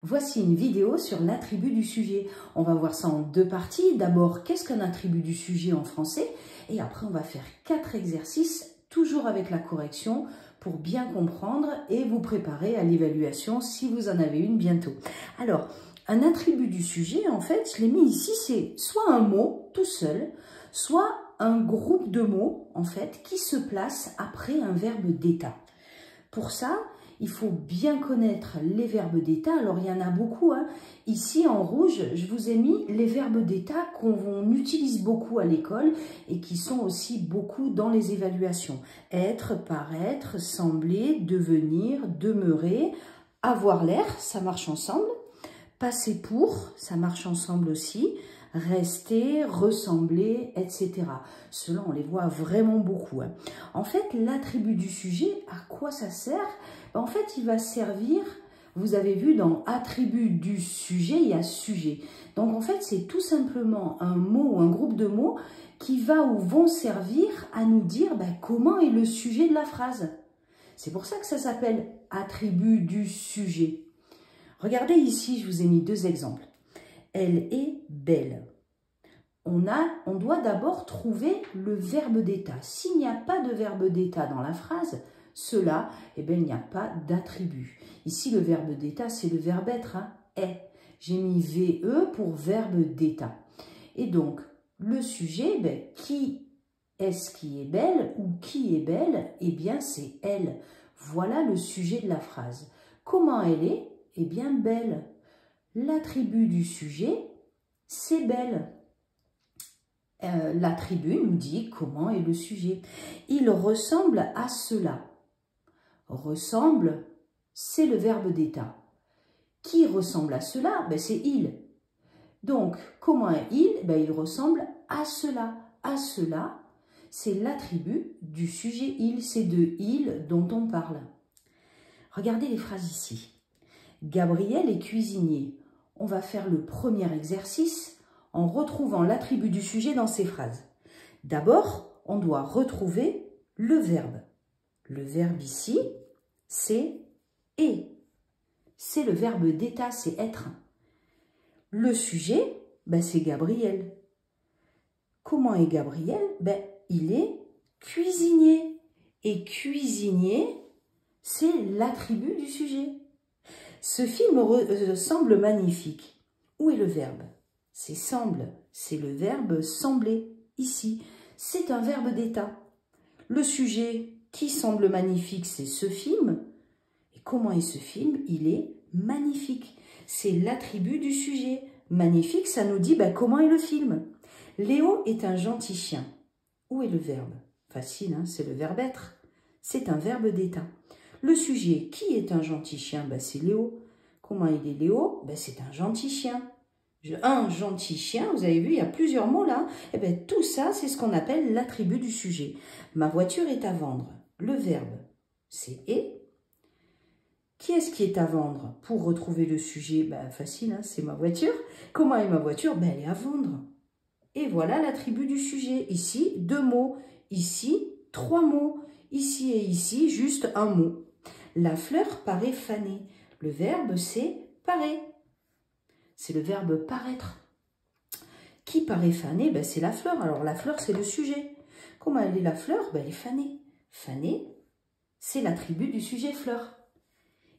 Voici une vidéo sur l'attribut du sujet. On va voir ça en deux parties. D'abord, qu'est-ce qu'un attribut du sujet en français? Et après, on va faire 4 exercices, toujours avec la correction, pour bien comprendre et vous préparer à l'évaluation si vous en avez une bientôt. Alors, un attribut du sujet, en fait, je l'ai mis ici, c'est soit un mot tout seul, soit un groupe de mots, en fait, qui se place après un verbe d'état. Pour ça, il faut bien connaître les verbes d'état. Alors, il y en a beaucoup. Ici, en rouge, je vous ai mis les verbes d'état qu'on utilise beaucoup à l'école et qui sont aussi beaucoup dans les évaluations. Être, paraître, sembler, devenir, demeurer, avoir l'air, ça marche ensemble. Passer pour, ça marche ensemble aussi. Rester, ressembler, etc. Ceux-là, on les voit vraiment beaucoup. En fait, l'attribut du sujet, à quoi ça sert? En fait, il va servir, vous avez vu dans attribut du sujet, il y a sujet. Donc, en fait, c'est tout simplement un mot ou un groupe de mots qui va ou vont servir à nous dire comment est le sujet de la phrase. C'est pour ça que ça s'appelle attribut du sujet. Regardez ici, je vous ai mis 2 exemples. Elle est belle. On doit d'abord trouver le verbe d'état. S'il n'y a pas de verbe d'état dans la phrase, cela, il n'y a pas d'attribut. Ici, le verbe d'état, c'est le verbe être, est. J'ai mis VE pour verbe d'état. Et donc, le sujet, qui est-ce qui est belle ou qui est belle? Eh bien, c'est elle. Voilà le sujet de la phrase. Comment elle est? Eh bien, belle. L'attribut du sujet, c'est belle. L'attribut nous dit comment est le sujet. Il ressemble à cela. Ressemble, c'est le verbe d'état. Qui ressemble à cela? C'est il. Donc, comment est il? Il ressemble à cela. À cela, c'est l'attribut du sujet il. C'est de il dont on parle. Regardez les phrases ici. Gabriel est cuisinier. On va faire le premier exercice en retrouvant l'attribut du sujet dans ces phrases. D'abord, on doit retrouver le verbe. Le verbe ici, c'est « est ». C'est le verbe d'état, c'est « être ». Le sujet, c'est Gabriel. Comment est Gabriel? Il est cuisinier. Et cuisinier, c'est l'attribut du sujet. Ce film semble magnifique. Où est le verbe? C'est semble, c'est le verbe sembler, ici. C'est un verbe d'état. Le sujet qui semble magnifique, c'est ce film. Et comment est ce film? Il est magnifique. C'est l'attribut du sujet. Magnifique, ça nous dit comment est le film. Léo est un gentil chien. Où est le verbe? Facile, c'est le verbe être. C'est un verbe d'état. Le sujet, qui est un gentil chien? C'est Léo. Comment il est Léo? C'est un gentil chien. Un gentil chien, vous avez vu, il y a plusieurs mots là. Tout ça, c'est ce qu'on appelle l'attribut du sujet. Ma voiture est à vendre. Le verbe, c'est « est ». Qui est-ce qui est à vendre? Pour retrouver le sujet, facile, c'est ma voiture. Comment est ma voiture? Elle est à vendre. Et voilà l'attribut du sujet. Ici, 2 mots. Ici, 3 mots. Ici et ici, juste un mot. La fleur paraît fanée. Le verbe, c'est « paraît ». C'est le verbe paraître. Qui paraît fanée? C'est la fleur. Alors la fleur, c'est le sujet. Comment elle est la fleur? Elle est fanée. Fanée, c'est l'attribut du sujet fleur.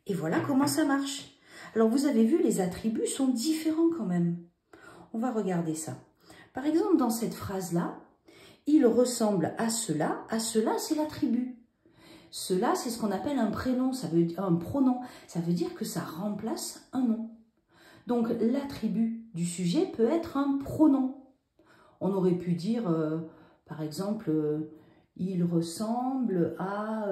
Et voilà comment ça marche. Alors vous avez vu, les attributs sont différents quand même. On va regarder ça. Par exemple, dans cette phrase-là, il ressemble à cela. À cela, c'est l'attribut. Cela, c'est ce qu'on appelle un prénom. Ça veut dire un pronom. Ça veut dire que ça remplace un nom. Donc, l'attribut du sujet peut être un pronom. On aurait pu dire, par exemple, il ressemble à,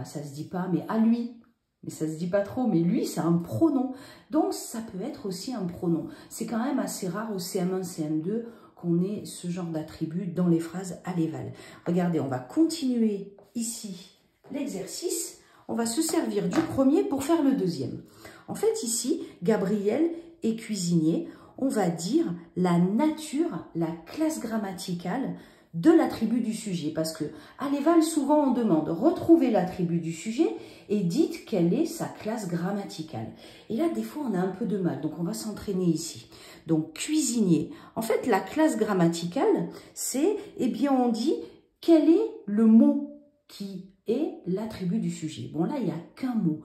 ça se dit pas, mais à lui. Mais ça se dit pas trop, mais lui, c'est un pronom. Donc, ça peut être aussi un pronom. C'est quand même assez rare au CM1, CM2 qu'on ait ce genre d'attribut dans les phrases à l'éval. Regardez, on va continuer ici l'exercice. On va se servir du premier pour faire le deuxième. En fait, ici, Gabriel est cuisinier. On va dire la nature, la classe grammaticale de l'attribut du sujet. Parce que à l'éval, souvent on demande, retrouvez l'attribut du sujet et dites quelle est sa classe grammaticale. Et là, des fois, on a un peu de mal, donc on va s'entraîner ici. Donc, cuisinier. En fait, la classe grammaticale, c'est, eh bien, on dit quel est le mot qui est l'attribut du sujet. Bon, là, il n'y a qu'un mot.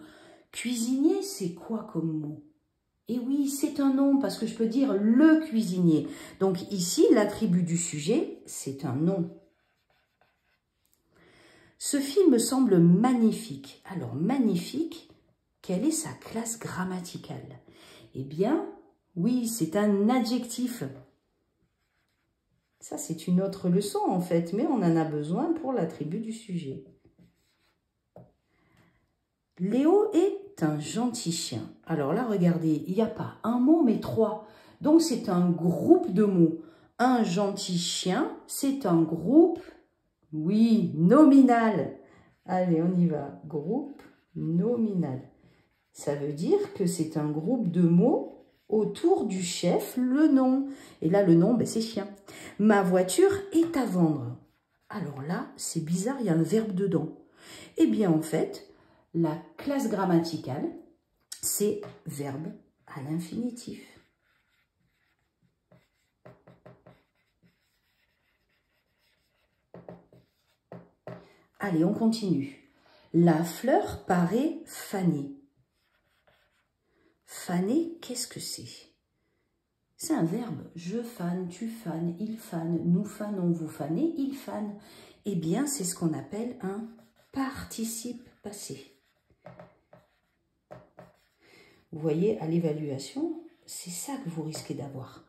Cuisinier, c'est quoi comme mot? Et oui, c'est un nom, parce que je peux dire le cuisinier. Donc ici, l'attribut du sujet, c'est un nom. Ce film semble magnifique. Alors, magnifique, quelle est sa classe grammaticale? Eh bien, oui, c'est un adjectif. Ça, c'est une autre leçon, en fait, mais on en a besoin pour l'attribut du sujet. Léo est un gentil chien. Alors là, regardez, il n'y a pas un mot, mais 3. Donc, c'est un groupe de mots. Un gentil chien, c'est un groupe, oui, nominal. Allez, on y va. Groupe nominal. Ça veut dire que c'est un groupe de mots autour du chef, le nom. Et là, le nom, ben, c'est chien. Ma voiture est à vendre. Alors là, c'est bizarre, il y a un verbe dedans. Eh bien, en fait, la classe grammaticale, c'est verbe à l'infinitif. Allez, on continue. La fleur paraît fanée. Faner, qu'est-ce que c'est? C'est un verbe. Je fane, tu fanes, il fane, nous fanons, vous fanez, il fane. Eh bien, c'est ce qu'on appelle un participe passé. Vous voyez, à l'évaluation, c'est ça que vous risquez d'avoir.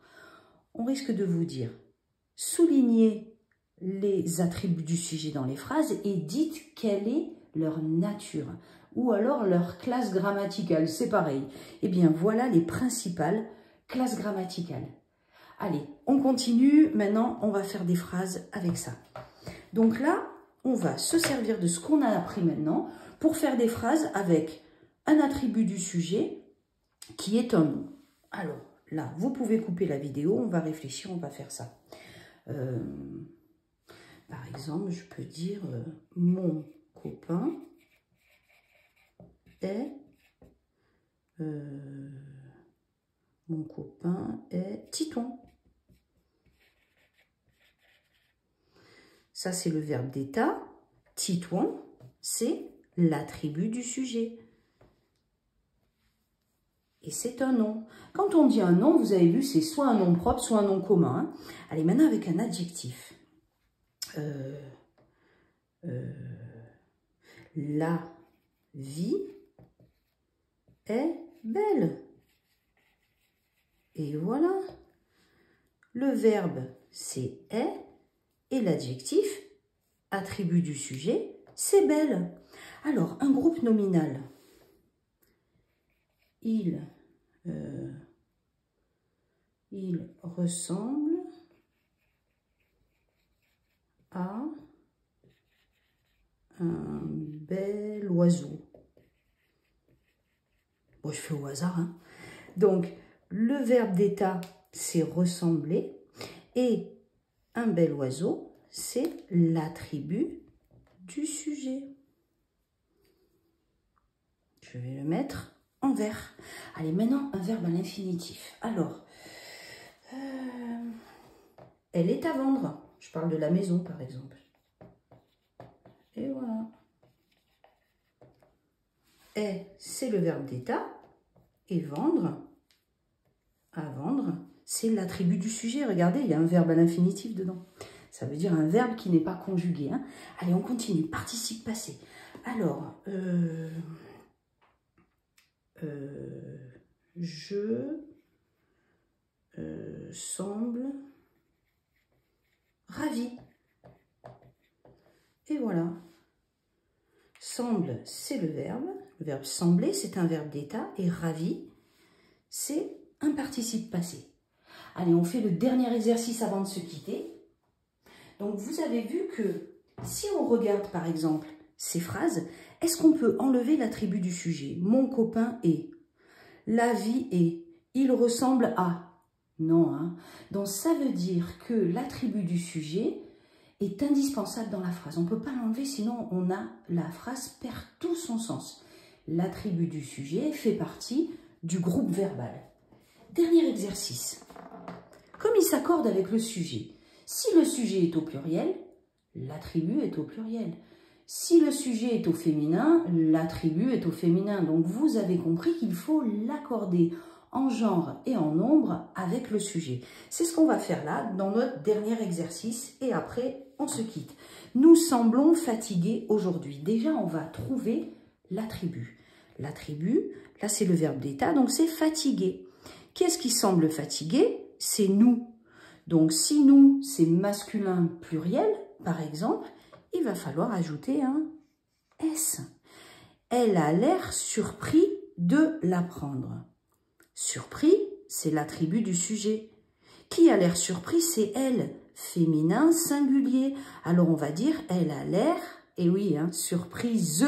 On risque de vous dire, soulignez les attributs du sujet dans les phrases et dites quelle est leur nature ou alors leur classe grammaticale. C'est pareil. Eh bien, voilà les principales classes grammaticales. Allez, on continue. Maintenant, on va faire des phrases avec ça. Donc là, on va se servir de ce qu'on a appris maintenant pour faire des phrases avec un attribut du sujet qui est un nom. Alors là, vous pouvez couper la vidéo, on va réfléchir, on va faire ça. Par exemple, je peux dire mon copain est Titon. Ça, c'est le verbe d'état. Titon, c'est l'attribut du sujet. Et c'est un nom. Quand on dit un nom, vous avez vu, c'est soit un nom propre, soit un nom commun. Hein. Allez, maintenant avec un adjectif. La vie est belle. Et voilà. Le verbe, c'est est. Et l'adjectif, attribut du sujet, c'est belle. Alors, un groupe nominal. Il ressemble à un bel oiseau. Bon, je fais au hasard. Hein. Donc, le verbe d'état, c'est ressembler. Et un bel oiseau, c'est l'attribut du sujet. Je vais le mettre en vert. Allez, maintenant, un verbe à l'infinitif. Alors, elle est à vendre. Je parle de la maison, par exemple. Et voilà. Est, c'est le verbe d'état. Et vendre, à vendre, c'est l'attribut du sujet. Regardez, il y a un verbe à l'infinitif dedans. Ça veut dire un verbe qui n'est pas conjugué. Hein. Allez, on continue. Participe passé. Alors, je semble ravi. Et voilà. Semble, c'est le verbe. Le verbe sembler, c'est un verbe d'état. Et ravi, c'est un participe passé. Allez, on fait le dernier exercice avant de se quitter. Donc, vous avez vu que si on regarde, par exemple, ces phrases, est-ce qu'on peut enlever l'attribut du sujet? Mon copain est. La vie est. Il ressemble à. Non, hein. Donc, ça veut dire que l'attribut du sujet, est indispensable dans la phrase. On ne peut pas l'enlever, sinon la phrase perd tout son sens. L'attribut du sujet fait partie du groupe verbal. Dernier exercice. Comme il s'accorde avec le sujet, si le sujet est au pluriel, l'attribut est au pluriel. Si le sujet est au féminin, l'attribut est au féminin. Donc vous avez compris qu'il faut l'accorder en genre et en nombre avec le sujet. C'est ce qu'on va faire là dans notre dernier exercice et après on se quitte. Nous semblons fatigués aujourd'hui. Déjà on va trouver l'attribut. L'attribut, là c'est le verbe d'état, donc c'est fatigué. Qu'est-ce qui semble fatigué? C'est nous. Donc si nous c'est masculin pluriel par exemple, il va falloir ajouter un S. Elle a l'air surpris de l'apprendre. Surpris, c'est l'attribut du sujet. Qui a l'air surpris, c'est elle. Féminin, singulier. Alors on va dire, elle a l'air, et oui, surprise,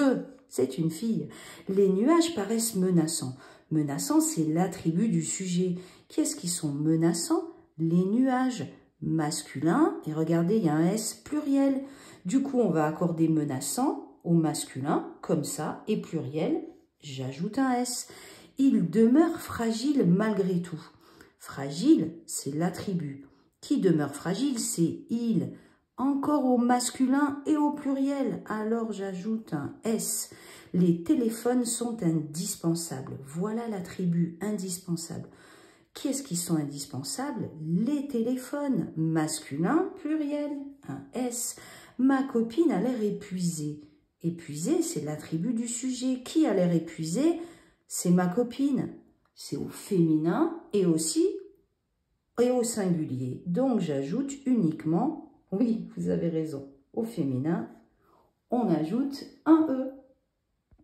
c'est une fille. Les nuages paraissent menaçants. Menaçant, c'est l'attribut du sujet. Qu'est-ce qui sont menaçants? Les nuages. Masculin, et regardez, il y a un S pluriel. Du coup, on va accorder menaçant au masculin, comme ça, et pluriel, j'ajoute un S. Il demeure fragile malgré tout. Fragile, c'est l'attribut. Qui demeure fragile, c'est il. Encore au masculin et au pluriel, alors j'ajoute un S. Les téléphones sont indispensables. Voilà l'attribut indispensable. Qu'est-ce qui sont indispensables? Les téléphones, masculin, pluriel, un S. Ma copine a l'air épuisée. Épuisée, c'est l'attribut du sujet. Qui a l'air épuisé? C'est ma copine. C'est au féminin et aussi et au singulier. Donc, j'ajoute uniquement, oui, vous avez raison, au féminin, on ajoute un E.